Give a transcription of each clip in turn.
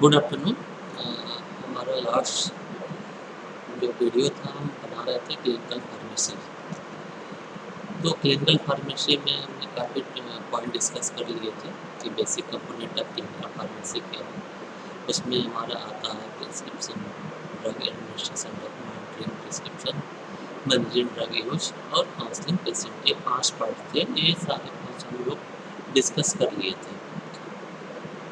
Good afternoon. हमारा last जो video था हम बना रहे थे क्लिनिकल फार्मेसी। तो क्लिनिकल फार्मेसी में हमने काफ़ी पॉइंट डिस्कस कर लिए थे कि basic component of clinical pharmacy क्या है। उसमें हमारा आता है prescription, drug administration, drug monitoring, prescription, managing drug use और काउंसलिंग पेशेंट। ये 5 पार्ट थे, ये सारे 5 हम लोग डिस्कस कर लिए थे।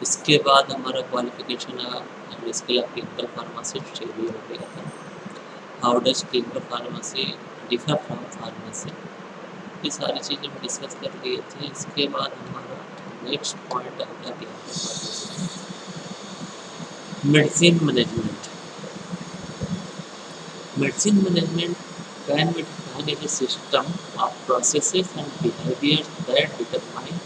इसके बाद हमारा qualification and skill of clinical pharmacist भी हो गया था। How does clinical pharmacy differ from pharmacy, ये सारी चीज़ें हम डिस्कस कर लिए थे। इसके बाद हमारा नेक्स्ट पॉइंट आता है clinical pharmacy medicine management. Medicine management can be defined as a system of processes and behaviours that determine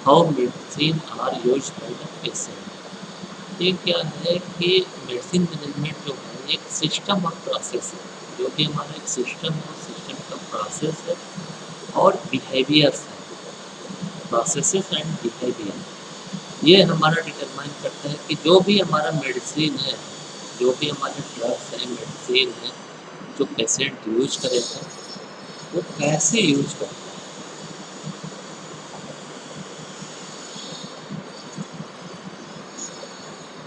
how medicine are used by the patient. ये क्या है कि मेडिसिन मैनेजमेंट जो है एक सिस्टम ऑफ प्रोसेस है, जो कि हमारा एक सिस्टम है, सिस्टम का प्रोसेस है और बिहेवियर्स है। प्रोसेसेस एंड बिहेवियर ये हमारा डिटरमाइन करता है कि जो भी हमारा मेडिसिन है, जो भी हमारे ड्रग्स है, मेडिसिन है, जो पेशेंट यूज करेगा वो कैसे यूज करता है।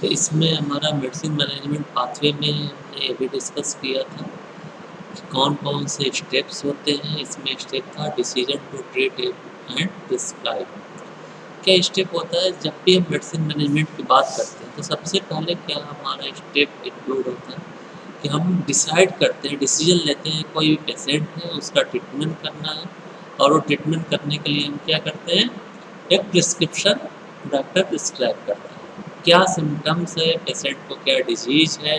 तो इसमें हमारा मेडिसिन मैनेजमेंट पाथवे में हमने ये भी डिस्कस किया था कि कौन कौन से स्टेप्स होते हैं। इसमें स्टेप था decision to treat and prescribe. क्या स्टेप होता है जब भी हम मेडिसिन मैनेजमेंट की बात करते हैं, तो सबसे पहले क्या हमारा स्टेप इंक्लूड होता है कि हम डिसाइड करते हैं, डिसीजन लेते हैं कोई भी पेशेंट है उसका ट्रीटमेंट करना है, और वो ट्रीटमेंट करने के लिए हम क्या करते हैं, एक प्रिस्क्रिप्शन डॉक्टर प्रिस्क्राइब करता है। क्या सिम्टम्स है, पेशेंट को क्या डिजीज है,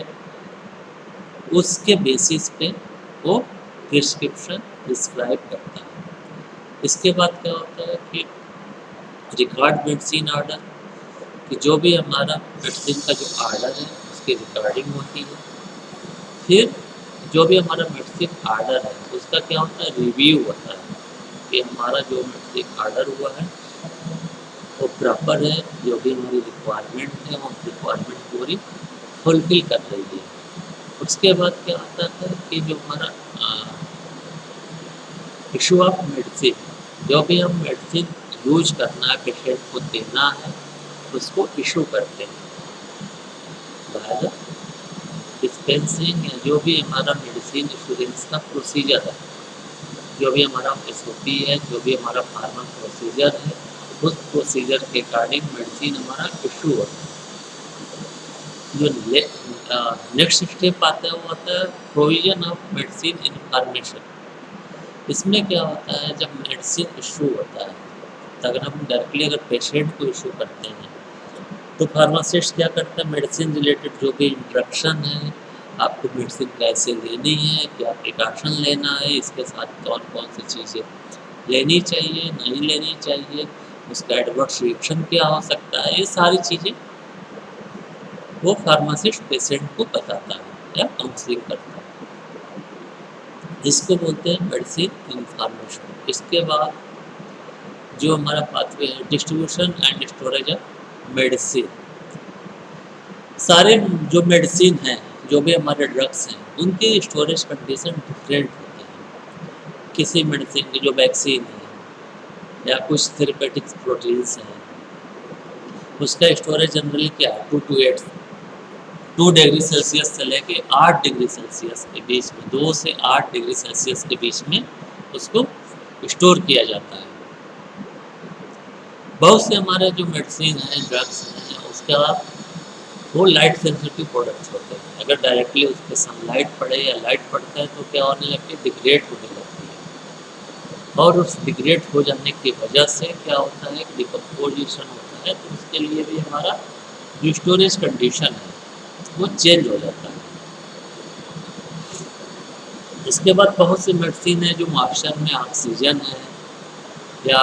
उसके बेसिस पे वो प्रिस्क्रिप्शन प्रिस्क्राइब करता है। इसके बाद क्या होता है कि रिकॉर्ड मेडिसिन ऑर्डर, कि जो भी हमारा मेडिसिन का जो ऑर्डर है उसकी रिकॉर्डिंग होती है। फिर जो भी हमारा मेडिसिन ऑर्डर है उसका क्या होता है, रिव्यू होता है कि हमारा जो मेडिसिन ऑर्डर हुआ है वो प्रॉपर है, जो भी हमारी रिक्वायरमेंट है वो रिक्वायरमेंट पूरी फुलफिल कर रही है। उसके बाद क्या आता है कि जो हमारा इशू ऑफ मेडिसिन, जो भी हम मेडिसिन यूज करना है, पेशेंट को देना है, उसको इशू करते हैं बाय द डिस्पेंसिंग, या जो भी हमारा मेडिसिन इंश्योरेंस का प्रोसीजर है, जो भी हमारा SOP है, जो भी हमारा फार्मा प्रोसीजर है, उस प्रोसीजर के अकॉर्डिंग मेडिसिन हमारा इशू होता है। जो नेक्स्ट स्टेप आता है वो होता है प्रोविजन ऑफ मेडिसिन इन्फॉर्मेशन। इसमें क्या होता है, जब मेडिसिन इशू होता है तो अगर हम डायरेक्टली अगर पेशेंट को इशू करते हैं तो फार्मासिस्ट क्या करता है, मेडिसिन रिलेटेड जो भी इंस्ट्रक्शन है, आपको मेडिसिन कैसे लेनी है, क्या प्रिकॉशन लेना है, इसके साथ कौन कौन सी चीज़ें लेनी चाहिए, नहीं लेनी चाहिए, उसका एडवर्स रिएक्शन क्या हो सकता है, ये सारी चीज़ें वो फार्मासिस्ट पेशेंट को बताता है या काउंसलिंग करता है। इसको बोलते हैं मेडिसिन इंफॉर्मेशन। इसके बाद जो हमारा पाथवे है distribution and storage of medicine. सारे जो मेडिसिन हैं, जो भी हमारे ड्रग्स हैं, उनके स्टोरेज कंडीशन डिफरेंट होते हैं। किसी मेडिसिन की जो वैक्सीन है या कुछ थेरेपेटिक्स प्रोटीन्स हैं, उसका स्टोरेज जनरली क्या है 2 डिग्री सेल्सियस से लेके 8 डिग्री सेल्सियस के बीच में, 2 से 8 डिग्री सेल्सियस के बीच में उसको स्टोर किया जाता है। बहुत से हमारे जो मेडिसिन हैं, ड्रग्स हैं, उसका वो लाइट सेंसिटिव प्रोडक्ट्स होते हैं। अगर डायरेक्टली उस पर सनलाइट पड़े या लाइट पड़ता है तो क्या होने लगती है, डिग्रेड होने लगती है, और उस डिग्रेड हो जाने की वजह से क्या होता है, डिकम्पोजिशन होता है। तो उसके लिए भी हमारा जो स्टोरेज कंडीशन है वो चेंज हो जाता है। इसके बाद बहुत सी मेडिसिन है जो मॉइस्चर में ऑक्सीजन है या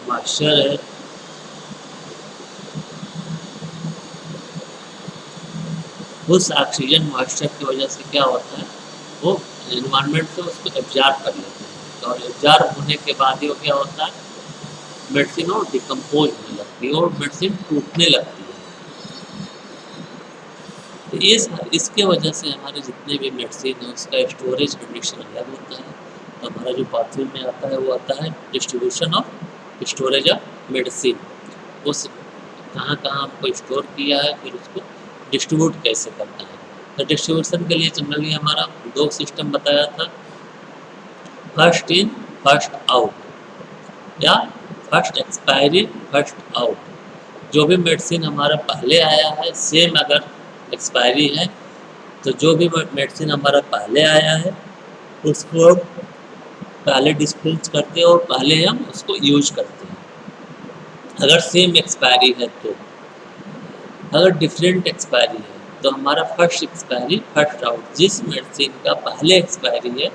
मॉइस्चर है, उस ऑक्सीजन मॉइस्चर की वजह से क्या होता है, वो एनवायरनमेंट से उसको एब्जॉर्ब कर लेते हैं, और एब्जॉर्ब होने के बाद ही वो क्या होता है, मेडिसिन और डिकम्पोज होने लगती है और मेडिसिन टूटने लगती है। तो इसके वजह से हमारे जितने भी मेडिसिन है उसका स्टोरेज कंडीशन अलग होता है। तो हमारा जो पाथवे में आता है वो आता है distribution of storage of medicine. उस कहाँ कहाँ हमको स्टोर किया है, फिर उसको डिस्ट्रीब्यूट कैसे करना है। तो डिस्ट्रीब्यूशन के लिए जनरली हमारा दो सिस्टम बताया था, फर्स्ट इन फर्स्ट आउट या फर्स्ट एक्सपायरी फर्स्ट आउट। जो भी मेडिसिन हमारा पहले आया है, सेम अगर एक्सपायरी है तो जो भी मेडिसिन हमारा पहले आया है उसको हम पहले डिस्पेंस करते हैं और पहले हम उसको यूज करते हैं, अगर सेम एक्सपायरी है तो। अगर डिफरेंट एक्सपायरी है तो हमारा फर्स्ट एक्सपायरी फर्स्ट आउट, जिस मेडिसिन का पहले एक्सपायरी है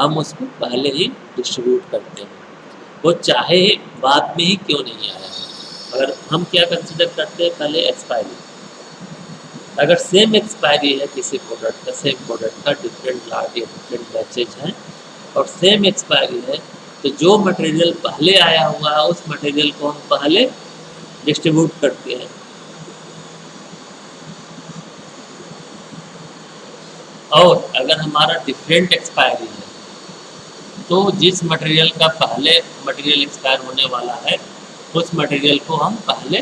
हम उसको पहले ही डिस्ट्रीब्यूट करते हैं, वो चाहे बाद में ही क्यों नहीं आया है। अगर हम क्या कंसिडर करते हैं, पहले एक्सपायरी। अगर सेम एक्सपायरी है किसी प्रोडक्ट का, सेम प्रोडक्ट का डिफरेंट लाट या डिफरेंट बैचेज हैं और सेम एक्सपायरी है, तो जो मटेरियल पहले आया हुआ है उस मटेरियल को हम पहले डिस्ट्रीब्यूट करते हैं। और अगर हमारा डिफरेंट एक्सपायरी है तो जिस मटेरियल का पहले मटेरियल एक्सपायर होने वाला है उस मटेरियल को हम पहले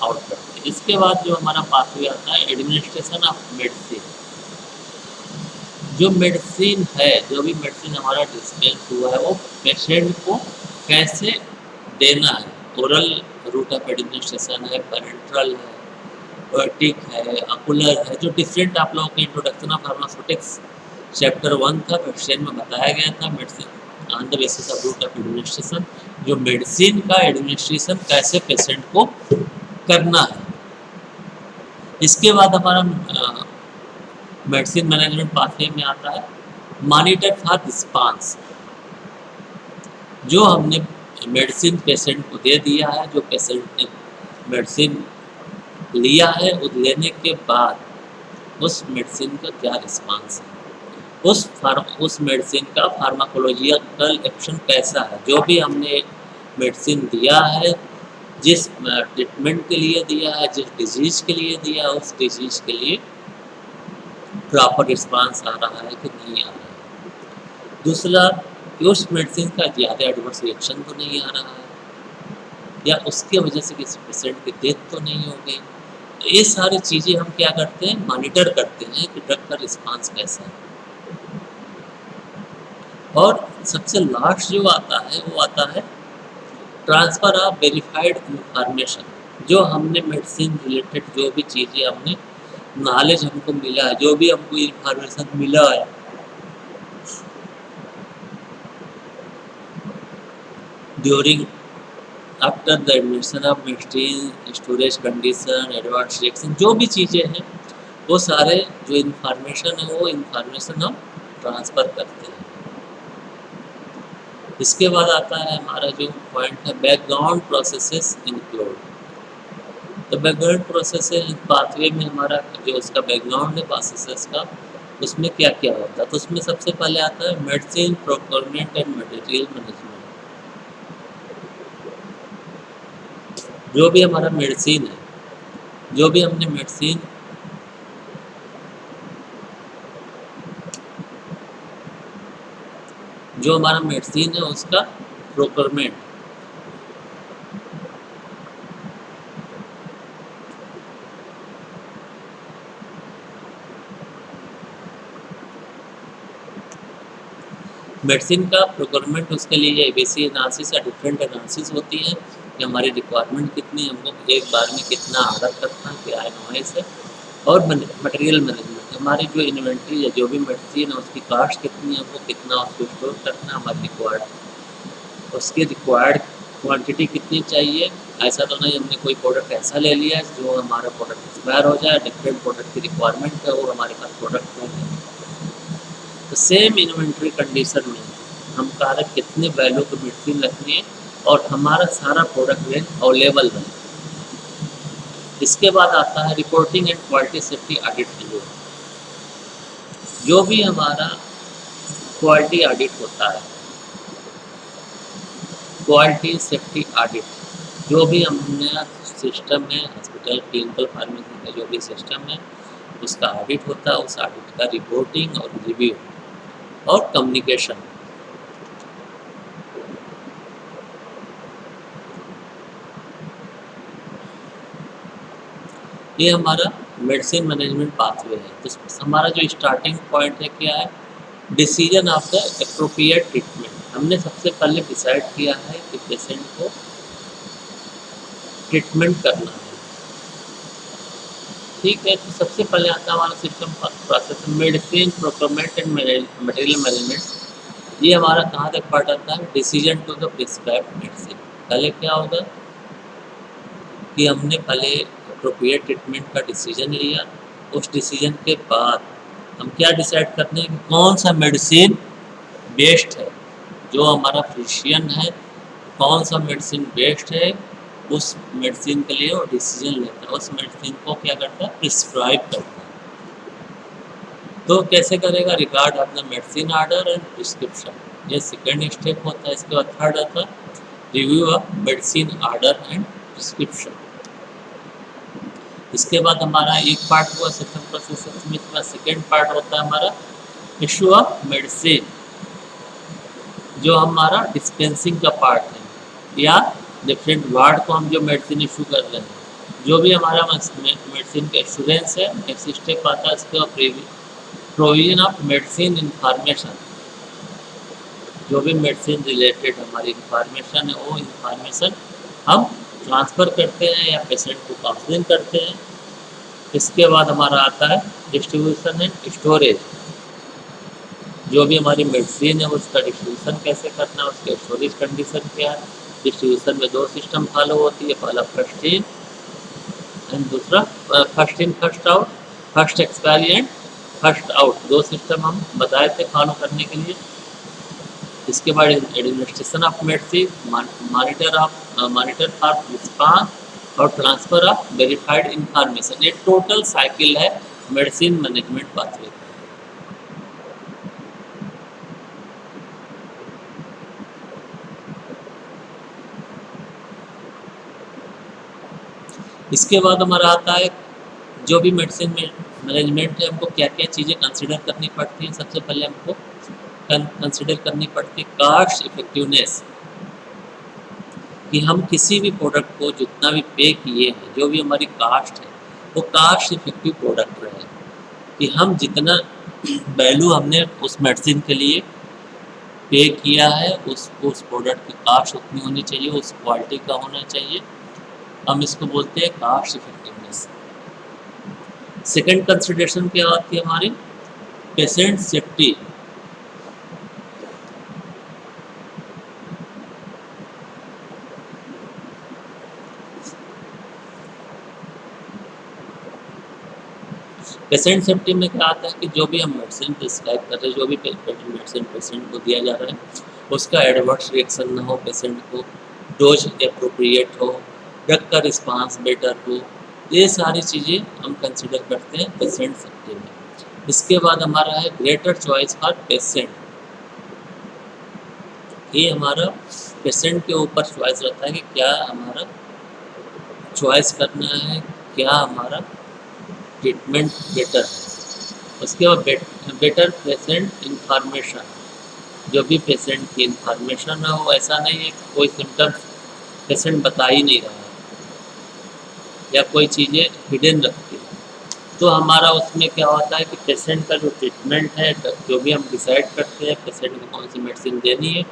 आउट करते हैं। इसके बाद जो हमारा पाथवे आता है एडमिनिस्ट्रेशन ऑफ मेडिसिन। जो मेडिसिन है, जो भी मेडिसिन हमारा डिस्पेंस हुआ है वो पेशेंट को कैसे देना है। ओरल रूट ऑफ एडमिनिस्ट्रेशन है, पेरेंट्रल है, वर्टिक है, अकुलर है, जो डिफरेंट आप लोगों के इंट्रोडक्शन ऑफ फार्मास्यूटिक्स चैप्टर 1 था, क्वेश्चन में बताया गया था medicine on the basis of route of administration, जो मेडिसिन का एडमिनिस्ट्रेशन कैसे पेशेंट को करना है। इसके बाद हमारा मेडिसिन मैनेजमेंट पाथवे में आता है मॉनिटर फॉर रिस्पांस। जो हमने मेडिसिन पेशेंट को दे दिया है, जो पेशेंट ने मेडिसिन लिया है, उस लेने के बाद उस मेडिसिन का क्या रिस्पांस है, उस मेडिसिन का फार्माकोलॉजिकल एक्शन कैसा है। जो भी हमने मेडिसिन दिया है, जिस ट्रीटमेंट के लिए दिया है, जिस डिजीज़ के लिए दिया है, उस डिजीज़ के लिए प्रॉपर रिस्पांस आ रहा है कि नहीं आ रहा है। दूसरा कि उस मेडिसिन का ज़्यादा एडवर्स रिएक्शन तो नहीं आ रहा है, या उसके वजह से किसी पेशेंट की डेथ तो नहीं हो गई। तो ये सारी चीज़ें हम क्या करते हैं, मॉनिटर करते हैं कि ड्रग का रिस्पांस कैसा है। और सबसे लास्ट जो आता है वो आता है ट्रांसफ़र ऑफ वेरीफाइड इंफॉर्मेशन। जो हमने मेडिसिन रिलेटेड जो भी चीज़ें हमने नॉलेज हमको मिला है, जो भी हमको इंफॉर्मेशन मिला है, during after the admission of medicine, storage condition, advance reaction, जो भी चीज़ें हैं वो सारे जो इंफॉर्मेशन है वो इंफॉर्मेशन हम ट्रांसफ़र करते हैं। इसके बाद आता है हमारा जो पॉइंट है बैकग्राउंड प्रोसेसेस इंक्लूड। तो बैकग्राउंड प्रोसेसेस पाथवे में हमारा जो उसका बैकग्राउंड है प्रोसेसेस का, उसमें क्या क्या होता है। तो उसमें सबसे पहले आता है medicine procurement and material management. जो भी हमारा मेडिसिन है, जो भी हमने मेडिसिन जो हमारा मेडिसिन है उसका प्रोक्योरमेंट, मेडिसिन का प्रोक्योरमेंट, उसके लिए एबीसी एनालिसिस या डिफरेंट एनालिसिस होती है कि हमारी रिक्वायरमेंट कितनी, हमको एक बार में कितना ऑर्डर करना है, क्या इनवॉइस है। और मटेरियल मैनेजमेंट, हमारी जो इन्वेंट्री है, जो भी मेडिसिन है उसकी कास्ट कितनी है, हमको कितना उसको स्टोर करना है, हमारी उसकी रिक्वायर्ड क्वांटिटी कितनी चाहिए। ऐसा तो नहीं हमने कोई प्रोडक्ट ऐसा ले लिया जो हमारा प्रोडक्ट एक्सपायर हो जाए, डिफरेंट प्रोडक्ट की रिक्वायरमेंट है और हमारे पास प्रोडक्ट नहीं है। तो सेम इन्वेंट्री कंडीशन में हम कार्य कितने वैल्यू की मेडिसिन रखनी है और हमारा सारा प्रोडक्ट में अवेलेबल है। इसके बाद आता है reporting and quality safety audit के लिए। जो भी हमारा क्वालिटी ऑडिट होता है, क्वालिटी सेफ्टी ऑडिट, जो भी हमने सिस्टम है हॉस्पिटल क्लिनिकल फार्मेसी का जो भी सिस्टम है उसका ऑडिट होता है, उस ऑडिट का रिपोर्टिंग और रिव्यू और कम्युनिकेशन। ये हमारा मेडिसिन मैनेजमेंट पाथवे है। तो हमारा जो स्टार्टिंग पॉइंट है क्या है, decision of the appropriate treatment. हमने सबसे पहले डिसाइड किया है कि पेशेंट को ट्रीटमेंट करना है, ठीक है। तो सबसे पहले आता है हमारा system process medicine procurement and material management. ये हमारा कहाँ तक पार्ट आता है, decision to the prescribed medicine. पहले क्या होगा कि हमने पहले अप्रोप्रिएट ट्रीटमेंट का डिसीजन लिया, उस डिसीजन के बाद हम क्या डिसाइड करते हैं कि कौन सा मेडिसिन बेस्ट है। जो हमारा फिजिशियन है कौन सा मेडिसिन बेस्ट है, उस मेडिसिन के लिए वो डिसीजन लेता है, उस मेडिसिन को क्या करता है, प्रिस्क्राइब करता है। तो कैसे करेगा, regard of the medicine order and prescription, ये सेकेंड स्टेप होता है। इसके बाद थर्ड आता है review of medicine order and prescription. इसके बाद हमारा एक पार्ट हुआ सिस्टम प्रोसेस में, इसका सेकेंड पार्ट होता है हमारा इशू ऑफ मेडिसिन, जो हमारा डिस्पेंसिंग का पार्ट है, या डिफरेंट वार्ड को हम जो मेडिसिन इशू कर रहे हैं, जो भी हमारा मेडिसिन का इंश्योरेंस है। नेक्स्ट स्टेप आता है इसके बाद प्रोविजन ऑफ मेडिसिन इंफॉर्मेशन, जो भी मेडिसिन रिलेटेड हमारी इंफॉर्मेशन है वो इंफॉर्मेशन हम ट्रांसफ़र करते हैं या पेशेंट को काउंसलिंग करते हैं। इसके बाद हमारा आता है डिस्ट्रीब्यूशन एंड स्टोरेज, जो भी हमारी मेडिसिन है उसका डिस्ट्रीब्यूशन कैसे करना है, उसके स्टोरेज कंडीशन क्या है। डिस्ट्रीब्यूशन में दो सिस्टम फॉलो होती है, पहला फर्स्ट इन एंड दूसरा first in first out, first expiry and first out, दो सिस्टम हम बताए थे फॉलो करने के लिए। इसके बाद administration of medicine, monitor for response और ट्रांसफर ऑफ वेरीफाइड इंफॉर्मेशन। ये टोटल साइकिल है मेडिसिन मैनेजमेंट पाथवे। इसके बाद हमारा आता है जो भी मेडिसिन में मैनेजमेंट है, हमको क्या क्या चीज़ें कंसिडर करनी पड़ती हैं। सबसे पहले हमको कंसिडर करनी पड़ती है कास्ट इफेक्टिवनेस, कि हम किसी भी प्रोडक्ट को जितना भी पे किए हैं, जो भी हमारी कास्ट है वो कास्ट इफेक्टिव प्रोडक्ट रहे, कि हम जितना वैल्यू हमने उस मेडिसिन के लिए पे किया है उस प्रोडक्ट की कास्ट उतनी होनी चाहिए, उस क्वालिटी का होना चाहिए। हम इसको बोलते हैं कास्ट इफेक्टिवनेस। सेकंड कंसिडरेशन क्या आती है हमारी, पेशेंट सेफ्टी। पेशेंट सेफ्टी में क्या आता है कि जो भी हम मेडिसिन प्रिस्क्राइब कर रहे हैं, जो भी मेडिसिन पेशेंट को दिया जा रहा है, उसका एडवर्स रिएक्शन ना हो, पेशेंट को डोज अप्रोप्रिएट हो, ड्रग का रिस्पांस बेटर हो, ये सारी चीज़ें हम कंसिडर करते हैं पेशेंट सेफ्टी में। इसके बाद हमारा है ग्रेटर चॉइस फॉर पेशेंट। ये हमारा पेशेंट के ऊपर चॉइस रहता है कि क्या हमारा चॉइस करना है, क्या हमारा ट्रीटमेंट बेटर है। उसके बाद बेटर पेशेंट इंफॉर्मेशन, जो भी पेशेंट की इंफॉर्मेशन है वो ऐसा नहीं है कि कोई सिम्टम्स पेशेंट बता ही नहीं रहा है या कोई चीज़ें हिडन रखती है। तो हमारा उसमें क्या होता है कि पेशेंट का जो ट्रीटमेंट है, जो भी हम डिसाइड करते हैं पेशेंट को कौन सी मेडिसिन देनी है,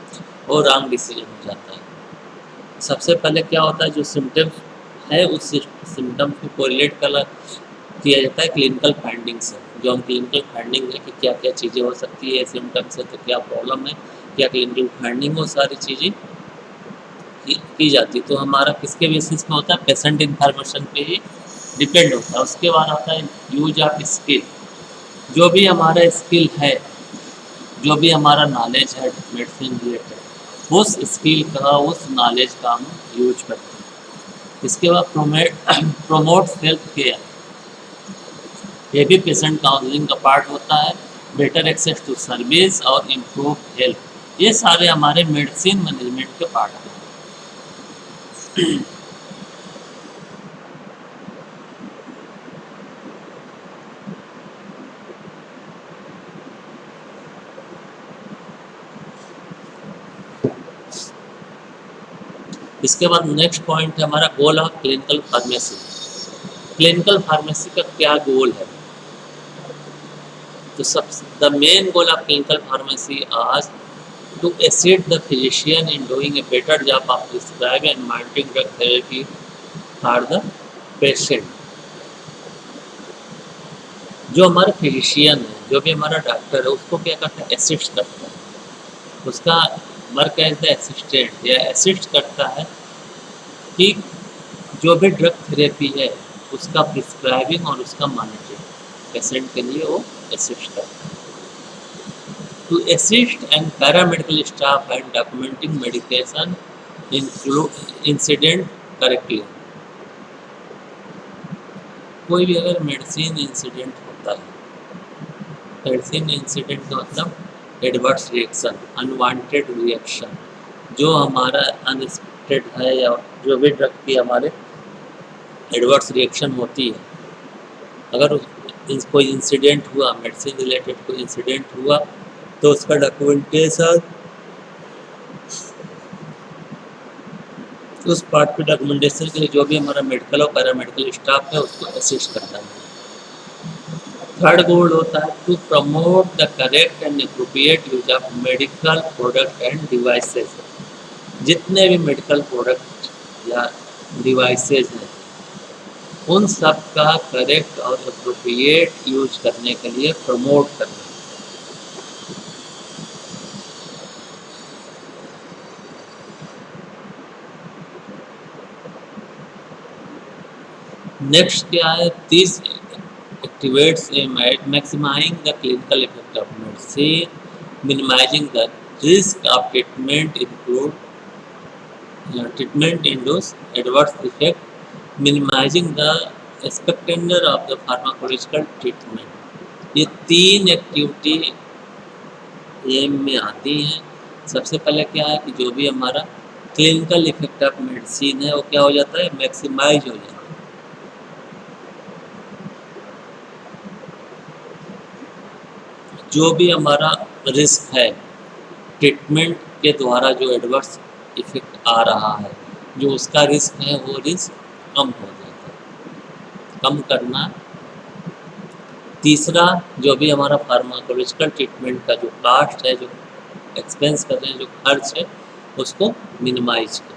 वो रॉन्ग डिसीजन हो जाता है। सबसे पहले क्या होता है, जो सिम्टम्स है उस सिम्टम्स को कोरिलेट किया जाता है क्लिनिकल फाइंडिंग से। जो हम क्लिनिकल फाइंडिंग है कि क्या क्या चीज़ें हो सकती है सिम्टम्स है, तो क्या प्रॉब्लम है, क्या क्लिनिकल फाइंडिंग, वो सारी चीज़ें की जाती है। तो हमारा किसके बेसिस पे होता है, पेशेंट इंफॉर्मेशन पे ही डिपेंड होता है। उसके बाद आता है यूज ऑफ स्किल, जो भी हमारा स्किल है, जो भी हमारा नॉलेज है मेडिसिन रिलेटेड, उस स्किल का उस नॉलेज का हम यूज करते हैं। इसके बाद प्रोमोट सेल्फ केयर, ये भी पेशेंट काउंसलिंग का पार्ट होता है। बेटर एक्सेस टू सर्विस और इम्प्रूव हेल्थ, ये सारे हमारे मेडिसिन मैनेजमेंट के पार्ट हैं। इसके बाद नेक्स्ट पॉइंट है हमारा goal of clinical pharmacy. Clinical pharmacy का क्या गोल है? तो सब the main goal of clinical pharmacy आज to assist the physician in doing a better job of prescribing and monitoring drug therapy for the patient। जो हमारा फिजिशियन है, जो भी हमारा डॉक्टर है, उसको क्या करता है? असिस्ट करता है। उसका वर्क एज द असिस्टेंट या असिस्ट करता है कि जो भी ड्रग थेरेपी है उसका प्रिस्क्राइबिंग और उसका मॉनिटरिंग पेशेंट के लिए वो असिस्ट करता है। To assist and paramedical staff and documenting medication incident correctly। कोई भी अगर मेडिसिन इंसिडेंट होता है, मेडिसिन इंसिडेंट का मतलब एडवर्स रिएक्शन, अनवांटेड रिएक्शन, जो हमारा अनएक्सपेक्टेड है या जो भी ड्रग की हमारे एडवर्स रिएक्शन होती है, अगर कोई इंसिडेंट हुआ, मेडिसिन रिलेटेड कोई इंसिडेंट हुआ, तो उसका डॉक्यूमेंटेशन, उस पार्ट पे डॉक्यूमेंटेशन के लिए जो भी हमारा मेडिकल और पैरामेडिकल स्टाफ है उसको असिस्ट करता है। थर्ड गोल होता है to promote the correct and appropriate use of medical product and devices. जितने भी मेडिकल प्रोडक्ट या डिवाइसेस हैं उन सब का करेक्ट और एप्रोप्रिएट यूज करने के लिए प्रमोट करना। नेक्स्ट क्या है? This activates maximising the clinical effect of medicine, minimising the risk of treatment include treatment induced adverse effect, minimising the expenditure of the pharmacological treatment. ये तीन एक्टिविटी एम में आती हैं। सबसे पहले क्या है कि जो भी हमारा क्लिनिकल इफेक्ट ऑफ मेडिसिन है वो क्या हो जाता है? मैक्सिमाइज हो जाता है। जो भी हमारा रिस्क है ट्रीटमेंट के द्वारा, जो एडवर्स इफेक्ट आ रहा है, जो उसका रिस्क है वो रिस्क कम हो जाता है, कम करना। तीसरा, जो भी हमारा फार्माकोलॉजिकल ट्रीटमेंट का जो कास्ट है, जो एक्सपेंस कर रहे हैं, जो खर्च है, उसको मिनिमाइज करना।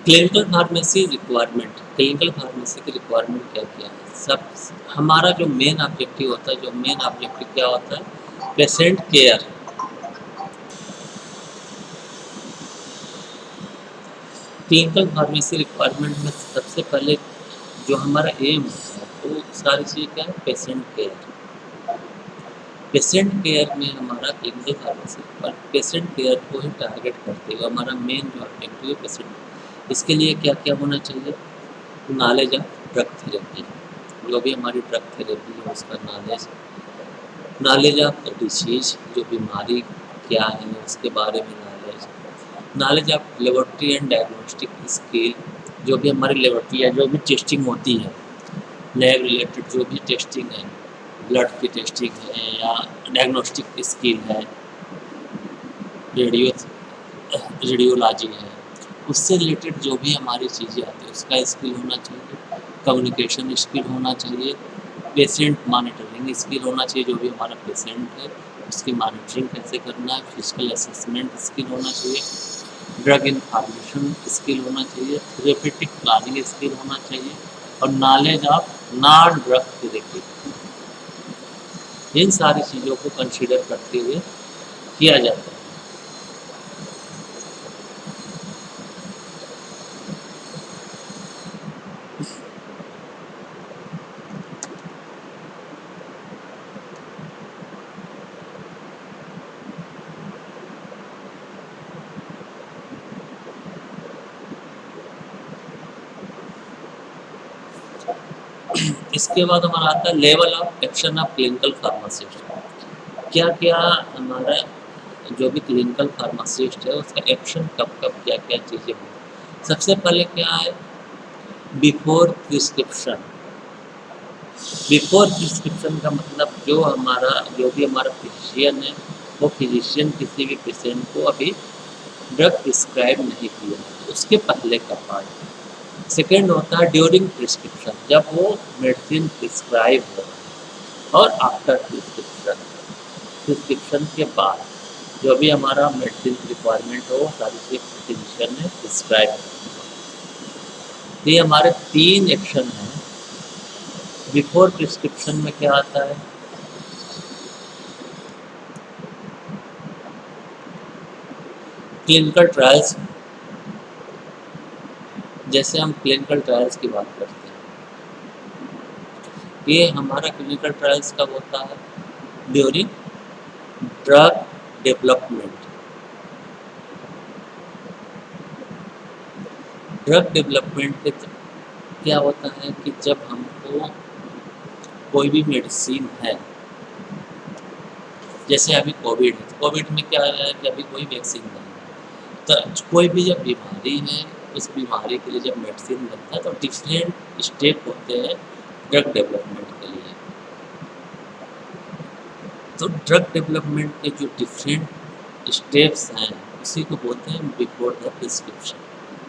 Clinical pharmacy requirement, clinical pharmacy की रिक्वायरमेंट क्या क्या है? सब हमारा जो मेन ऑब्जेक्टिव होता है, जो मेन ऑब्जेक्टिव क्या होता है? Patient care. Clinical pharmacy requirement में सबसे पहले जो हमारा एम है वो सारी चीज़ क्या है? Patient care. पेशेंट केयर में हमारा क्लिनिकल फार्मेसी पर पेशेंट केयर को ही टारगेट करते हुए हमारा मेन जो ऑब्जेक्टिव है पेशेंट। इसके लिए क्या क्या होना चाहिए? नॉलेज ऑफ ड्रग थेरेपी, जो भी हमारी ड्रग थेरेपी है उसका नॉलेज ऑफ द डिसीज, जो बीमारी क्या है उसके बारे में knowledge of laboratory and diagnostic skill, जो भी हमारी लेबोरेटरी है, जो भी टेस्टिंग होती है, लैब रिलेटेड जो भी टेस्टिंग है, ब्लड की टेस्टिंग है या डायग्नोस्टिक स्किल है, रेडियोलॉजी है, उससे रिलेटेड जो भी हमारी चीज़ें आती है उसका स्किल होना चाहिए। कम्युनिकेशन स्किल होना चाहिए। पेशेंट मॉनिटरिंग स्किल होना चाहिए, जो भी हमारा पेशेंट है उसकी मॉनिटरिंग कैसे करना है। फिजिकल असेसमेंट स्किल होना चाहिए। ड्रग इन्फॉर्मेशन स्किल होना चाहिए। थेरेपेटिक प्लानिंग स्किल होना चाहिए और knowledge of non drug therapy. इन सारी चीज़ों को कंसीडर करते हुए किया जाता है। इसके बाद हमारा आता है level of action of clinical pharmacist. क्या क्या हमारा जो भी क्लिनिकल फार्मासिस्ट है उसका एक्शन कब कब क्या क्या चीज़ें होती। सबसे पहले क्या है बिफोर प्रिस्क्रिप्शन। बिफोर प्रिस्क्रिप्शन का मतलब जो भी हमारा फिजिशियन है, वो फिजिशियन किसी भी पेशेंट को अभी ड्रग प्रिस्क्राइब नहीं किया, उसके पहले का पार्ट। सेकेंड होता है ड्यूरिंग प्रिस्क्रिप्शन, जब वो मेडिसिन प्रिस्क्राइब हो, और आफ्टर प्रिस्क्रिप्शन, प्रिस्क्रिप्शन के बाद जो भी हमारा मेडिसिन रिक्वायरमेंट हो, सारी चीज़ फिजिशियन ने प्रिस्क्राइब कर। ये हमारे 3 एक्शन हैं। बिफोर प्रिस्क्रिप्शन में क्या आता है? Clinical trials. जैसे हम क्लिनिकल ट्रायल्स की बात करते हैं, ये हमारा क्लिनिकल ट्रायल्स कब होता है? During drug development. Drug development के क्या होता है कि जब हमको कोई भी मेडिसिन है, जैसे अभी कोविड है, कोविड में क्या है कि अभी कोई वैक्सीन नहीं है, तो कोई भी जब बीमारी है, उस बीमारी के लिए जब मेडिसिन बनता है तो डिफरेंट स्टेप होते हैं ड्रग डेवलपमेंट के लिए। तो ड्रग डेवलपमेंट के जो डिफरेंट स्टेप्स हैं, उसी को बोलते हैं बिफोर द प्रिस्क्रिप्शन।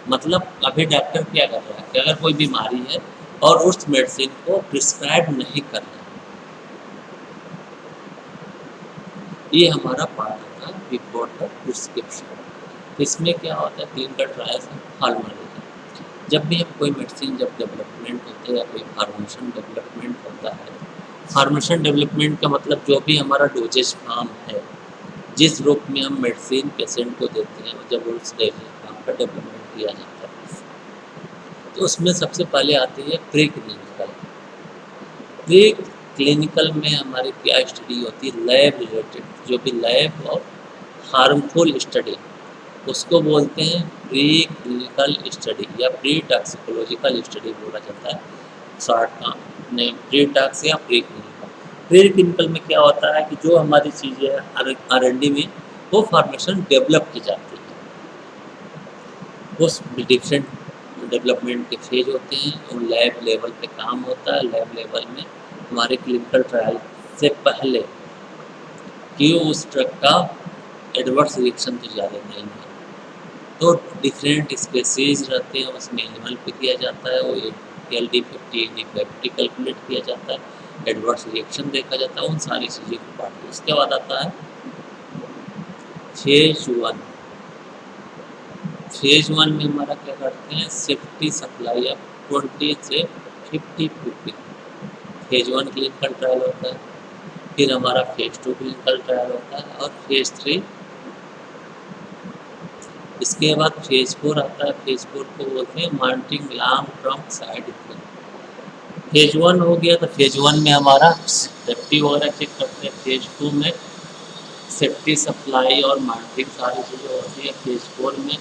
मतलब अभी डॉक्टर क्या कर रहा है कि अगर कोई बीमारी है और उस मेडिसिन को प्रिस्क्राइब नहीं कर रहा है, ये हमारा पार्ट होता है बिफोर द प्रिस्क्रिप्शन। इसमें क्या होता है? क्लिनिकल ट्रायल्स में फार्माकोलॉजी। जब भी हम कोई मेडिसिन जब डेवलपमेंट होते हैं या कोई फार्मेशन डेवलपमेंट होता है, फार्मेशन डेवलपमेंट का मतलब जो भी हमारा डोजेज फॉर्म है, जिस रूप में हम मेडिसिन पेशेंट को देते हैं, जब उस फॉर्म का डेवलपमेंट किया जाता है, तो उसमें सबसे पहले आती है प्री क्लिनिकल। प्री क्लिनिकल में हमारी क्या स्टडी होती है? लैब रिलेटेड, जो भी लैब और हार्मफुल स्टडी, उसको बोलते हैं प्री क्लिनिकल स्टडी या प्री टॉक्सिकोलॉजिकल स्टडी बोला जाता है शॉर्ट नेम, प्री टॉक्स या प्री क्लिनिकल। प्री क्लिनिकल में क्या होता है कि जो हमारी चीज़ें हैं R&D में, वो फार्मेशन डेवलप की जाती है। उस डिफरेंट डेवलपमेंट के फेज होते हैं और लैब लेवल पे काम होता है। लैब लेवल में हमारे क्लिनिकल ट्रायल से पहले कि उस ड्रग का एडवर्स रिएक्शन तो ज़्यादा नहीं है, तो डिफरेंट स्पेसीज रहते हैं, उसमें एनिमल पे किया जाता है, वो LD50 AD50 कैलकुलेट किया जाता है, एडवर्स रिएक्शन देखा जाता है, उन सारी चीज़ों को पार्ट। उसके बाद आता है फेज 1। फेज 1 में हमारा क्या करते हैं? सेफ्टी सप्लाई या 20 से 50 पीपल। फेज 1 क्लिनिकल ट्रायल होता है, फिर हमारा फेज 2 क्लिनिकल ट्रायल होता है, और फेज 3। इसके बाद फेज 4 आता है। फेज 4 को बोलते हैं monitoring long term side effect. Phase 1 हो गया, तो फेज 1 में हमारा सेफ्टी वगैरह चेक करते हैं। फेज 2 में सेफ्टी सप्लाई और मॉनिटरिंग सारी चीज़ें होती है। फेज 4 में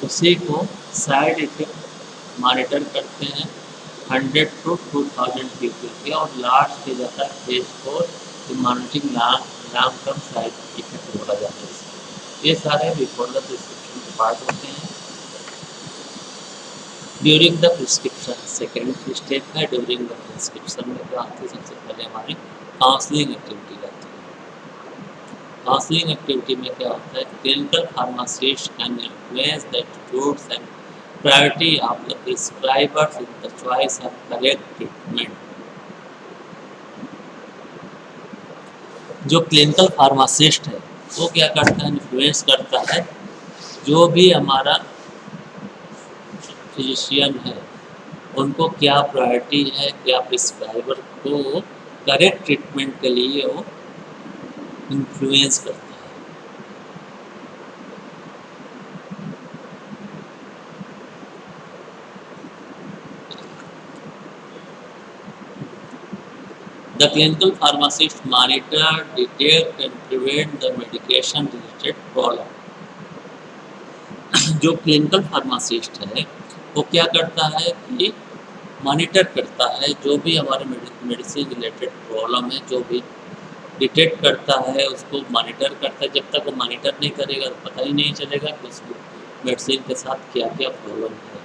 उसी को साइड इफेक्ट मॉनिटर करते हैं 100 to 2000 पीपल के, और लास्ट के जाता है phase 4 monitoring long term side effect बोला जाता है। ये सारे बिफोर द प्रिस्क्रिप्शन के पार्ट होते हैं। During the prescription second step है। ड्यूरिंग द प्रिस्क्रिप्शन में क्या आती है? सबसे पहले हमारी काउंसलिंग एक्टिविटी रहती है। काउंसलिंग एक्टिविटी में क्या होता है? Clinical pharmacist can influence the attitudes and priority of the prescribers in the choice of correct treatment. जो क्लिनिकल फार्मासिस्ट है, वो क्या करता है? इन्फ्लुएंस करता है जो भी हमारा फिजिशियन है, उनको क्या प्रायोरिटी है, क्या प्रिस्क्राइबर को करेक्ट ट्रीटमेंट के लिए वो इन्फ्लुएंस करता है। The clinical pharmacist monitor, detect and prevent the medication related problem. जो क्लिनिकल फार्मासिस्ट है, वो क्या करता है कि मॉनिटर करता है जो भी हमारे मेडिसिन रिलेटेड प्रॉब्लम है, जो भी डिटेक्ट करता है उसको मॉनिटर करता है। जब तक वो मॉनिटर नहीं करेगा तो पता ही नहीं चलेगा कि उस मेडिसिन के साथ क्या क्या प्रॉब्लम है।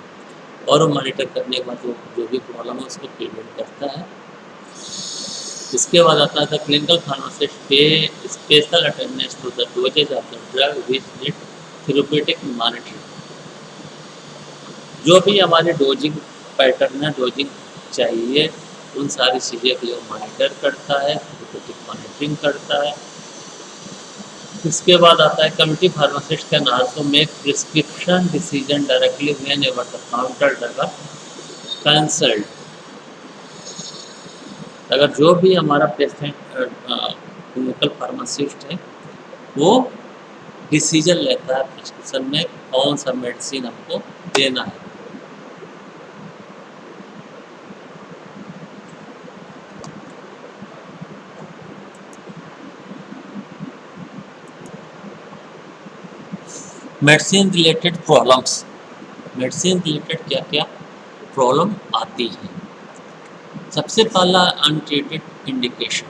और वो मॉनिटर करने के बाद वो जो भी प्रॉब्लम है उसको प्रिवेंट करता है। इसके बाद आता है क्लिनिकल फार्मासिस्ट पे special attendance to the dosages of the drug which need therapeutic monitoring. जो भी हमारे डोजिंग पैटर्न है, डोजिंग चाहिए, उन सारी चीज़ें को मॉनिटर करता है, थेरेप्यूटिक मॉनिटरिंग करता है। इसके बाद आता है committee pharmacist can also make prescription decision directly when ever the counter drug consult. अगर जो भी हमारा पेशेंट क्लिनिकल फार्मासिस्ट है वो डिसीजन लेता है प्रिस्क्रिप्शन में कौन सा मेडिसिन हमको देना है। Medicine related problems, medicine related क्या क्या प्रॉब्लम आती है। सबसे पहला अनट्रीटेड इंडिकेशन।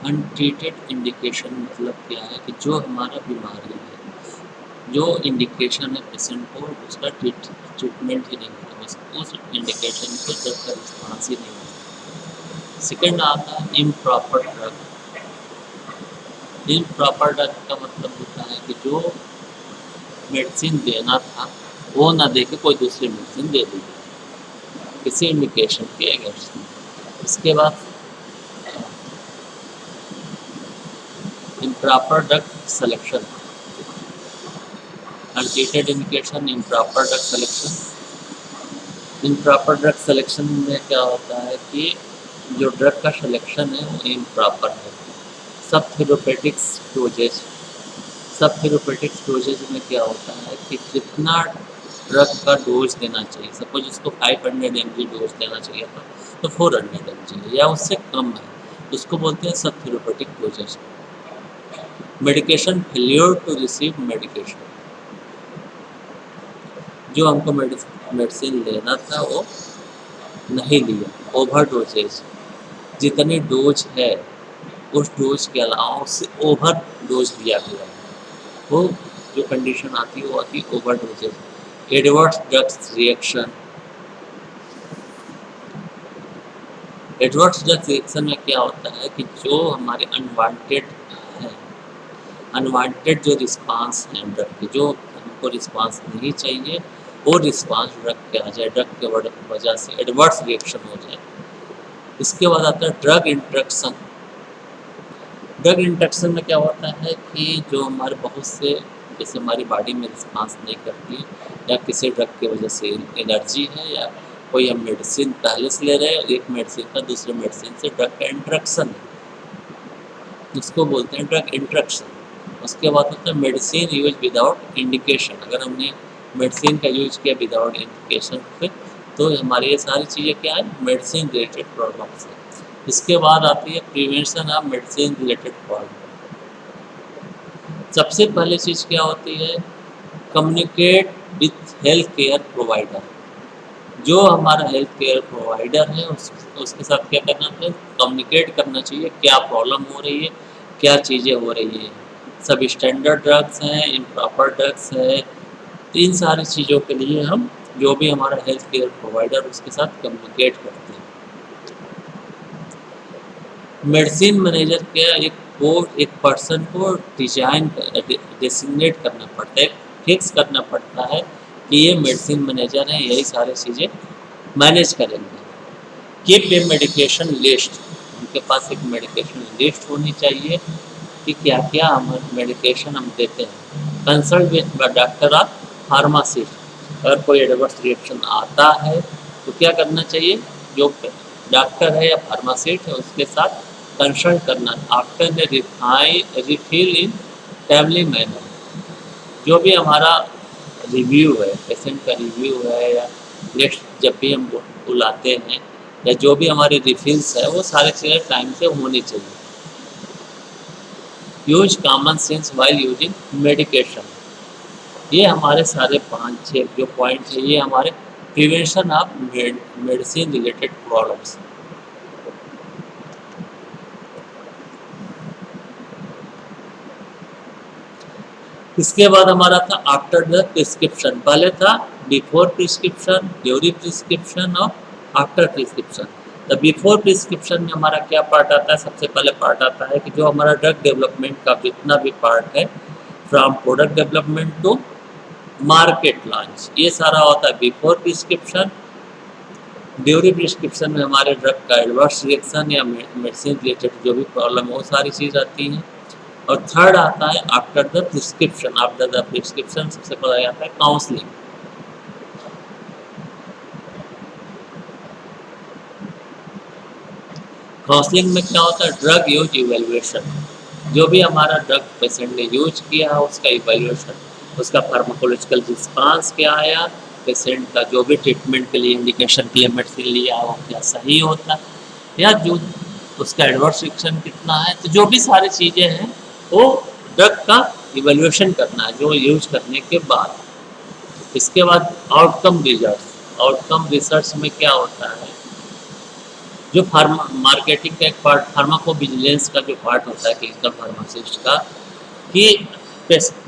अनट्रीटेड इंडिकेशन मतलब क्या है कि जो हमारा बीमारी है, जो इंडिकेशन है पेशेंट को, उसका ट्रीटमेंट ही नहीं होगा, उस इंडिकेशन को ड्रग का रिस्पॉन्स ही नहीं होगा। सेकेंड आता है इम्प्रॉपर ड्रग। इम्प्रॉपर ड्रग का मतलब होता है कि जो मेडिसिन देना था वो ना दे के कोई दूसरी मेडिसिन दे दी किसी इंडिकेशन के अगेंस्ट में। इसके बाद improper drug selection, untreated indication, improper drug selection. Improper drug selection में क्या होता है कि जो ड्रग का सिलेक्शन है वो इम्प्रॉपर है। सब थेरेप्यूटिक्स डोजेज, सब थेरेप्यूटिक्स डोजेज में क्या होता है कि जितना ड्रग का डोज देना चाहिए, सपोज इसको 500 mg डोज देना चाहिए था तो 400 mg या उससे कम है, उसको बोलते हैं सब therapeutic dosages. Medication failure to receive medication, जो हमको मेडिसिन लेना था वो नहीं लिया। ओवर डोजेज, जितनी डोज है उस डोज के अलावा उससे ओवर डोज लिया गया, वो जो कंडीशन आती है वो आती है over dosages. Adverse drugs reaction, adverse drugs reaction में क्या होता है कि जो हमारे अनवांटेड है, अनवांटेड जो रिस्पांस है ड्रग के, जो हमको रिस्पांस नहीं चाहिए वो रिस्पांस ड्रग के आ जाए, ड्रग के वजह से एडवर्स रिएक्शन हो जाए। इसके बाद आता है ड्रग इंट्रैक्शन। ड्रग इंट्रैक्शन में क्या होता है कि जो हमारे बहुत से, जैसे हमारी बॉडी में रिस्पांस नहीं करती या किसी ड्रग की वजह से एलर्जी है या कोई हम मेडिसिन पहले से ले रहे हैं, एक मेडिसिन का दूसरे मेडिसिन से ड्रग का इंट्रैक्शन है, उसको बोलते हैं ड्रग इंट्रैक्शन। उसके बाद होता है मेडिसिन यूज विदाउट इंडिकेशन। अगर हमने मेडिसिन का यूज किया विदाउट इंडिकेशन पे तो हमारी ये सारी चीज़ें क्या है, मेडिसिन रिलेटेड प्रॉब्लम्स है। इसके बाद आती है prevention of medicine related problem. सबसे पहले चीज़ क्या होती है, communicate with health care provider. जो हमारा हेल्थ केयर प्रोवाइडर है उसके साथ क्या करना चाहिए, कम्युनिकेट करना चाहिए क्या प्रॉब्लम हो रही है, क्या चीज़ें हो रही है। सब स्टैंडर्ड ड्रग्स हैं, इम्प्रॉपर ड्रग्स है, तो इन सारी चीज़ों के लिए हम जो भी हमारा हेल्थ केयर प्रोवाइडर उसके साथ कम्युनिकेट करते हैं। मेडिसिन मैनेजर के एक पर्सन को डिजाइन डेसिग्नेट करना पड़ता है, फिक्स करना पड़ता है कि ये मेडिसिन मैनेजर है, यही सारी चीज़ें मैनेज करेंगे। कीप ए मेडिकेशन लिस्ट, उनके पास एक मेडिकेशन लिस्ट होनी चाहिए कि क्या क्या हम मेडिकेशन हम देते हैं। Consult with doctor of pharmacist, अगर कोई एडवर्स रिएक्शन आता है तो क्या करना चाहिए, जो डॉक्टर है या फार्मासिस्ट है उसके साथ कंसल्ट करना। After the refill in timely manner, जो भी हमारा रिव्यू है, पेशेंट का रिव्यू है या नेक्स्ट जब भी हम बुलाते हैं या जो भी हमारे रिफिल्स है वो सारे चीज़ें टाइम से होनी चाहिए। Use common sense while using medication, ये हमारे सारे 5-6 जो पॉइंट है ये हमारे prevention of medicine related problems. इसके बाद हमारा था आफ्टर द प्रिस्क्रिप्शन। पहले था बिफोर प्रिस्क्रिप्शन, ड्यूरिंग प्रिस्क्रिप्शन और after prescription. The before prescription में हमारा क्या पार्ट आता है? सबसे पहले पार्ट आता है कि जो हमारा ड्रग डेवलपमेंट का जितना भी पार्ट है, from product development to market launch, ये सारा होता है बिफोर प्रिस्क्रिप्शन। ड्यूरिंग प्रिस्क्रिप्शन में हमारे ड्रग का एडवर्स रिएक्शन या मेडिसिन रिलेटेड जो भी प्रॉब्लम है वो सारी चीज़ आती है। और थर्ड आता है after the prescription. After the prescription सबसे पहले आता है काउंसलिंग। काउंसलिंग में क्या होता है? Drug use evaluation. जो भी हमारा ड्रग पेशेंट ने यूज किया है उसका इवेल्युएशन, उसका फार्माकोलॉजिकल रिस्पांस क्या आया, पेशेंट का जो भी ट्रीटमेंट के लिए इंडिकेशन के लिए मेडिसिन लिया वो क्या सही होता है, या जो उसका एडवर्स रिएक्शन कितना है। तो जो भी सारी चीज़ें हैं वो ड्रग का इवेल्युएशन करना है जो यूज करने के बाद। इसके बाद आउटकम रिजल्ट। आउटकम रिसर्च में क्या होता है? जो फार्मा मार्केटिंग का एक पार्ट, फार्माकोविजिलेंस का जो पार्ट होता है क्लिनिकल फार्मासिस्ट का, कि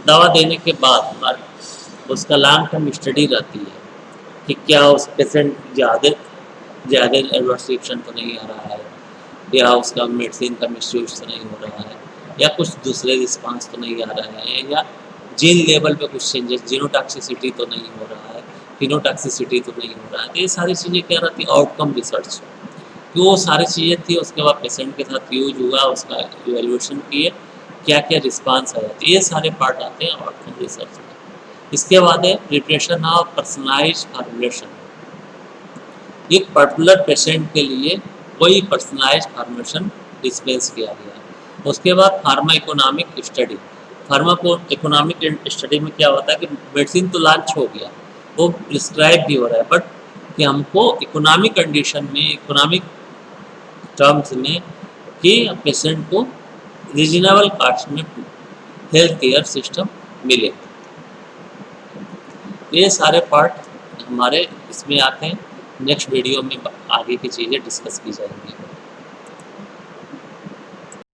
दवा देने के बाद उसका लॉन्ग टर्म स्टडी रहती है कि क्या उस पेशेंट ज़्यादा एडवर्स रिएक्शन तो नहीं आ रहा है, या उसका मेडिसिन का मिसयूज तो नहीं हो रहा है, या कुछ दूसरे रिस्पांस तो नहीं आ रहे हैं, या जीन लेवल पे कुछ चेंजेस, जीनोटॉक्सिसिटी तो नहीं हो रहा है, फिनोटॉक्सिसिटी तो नहीं हो रहा है। तो ये सारी चीज़ें क्या रहती है? Outcome research. तो वो सारी चीज़ें थी, उसके बाद पेशेंट के साथ यूज हुआ, उसका इवेल्युएशन किए, क्या क्या रिस्पांस आया, तो ये सारे पार्ट आते हैं आउटकम रिसर्च में। इसके बाद है प्रिपरेशन ऑफ पर्सनलाइज्ड फार्मूलेशन। एक पर्टिकुलर पेशेंट के लिए कोई पर्सनलाइज्ड फार्मूलेशन डिस्पेंस किया गया। उसके बाद फार्मा इकोनॉमिक स्टडी। फार्मा को इकोनॉमिक स्टडी में क्या होता है कि मेडिसिन तो लॉन्च हो गया, वो प्रिस्क्राइब भी हो रहा है, बट कि हमको इकोनॉमिक कंडीशन में, इकोनॉमिक टर्म्स में, कि पेशेंट को रीजनेबल कास्ट में हेल्थ केयर सिस्टम मिले। ये सारे पार्ट हमारे इसमें आते हैं। नेक्स्ट वीडियो में आगे की चीज़ें डिस्कस की जाएंगी।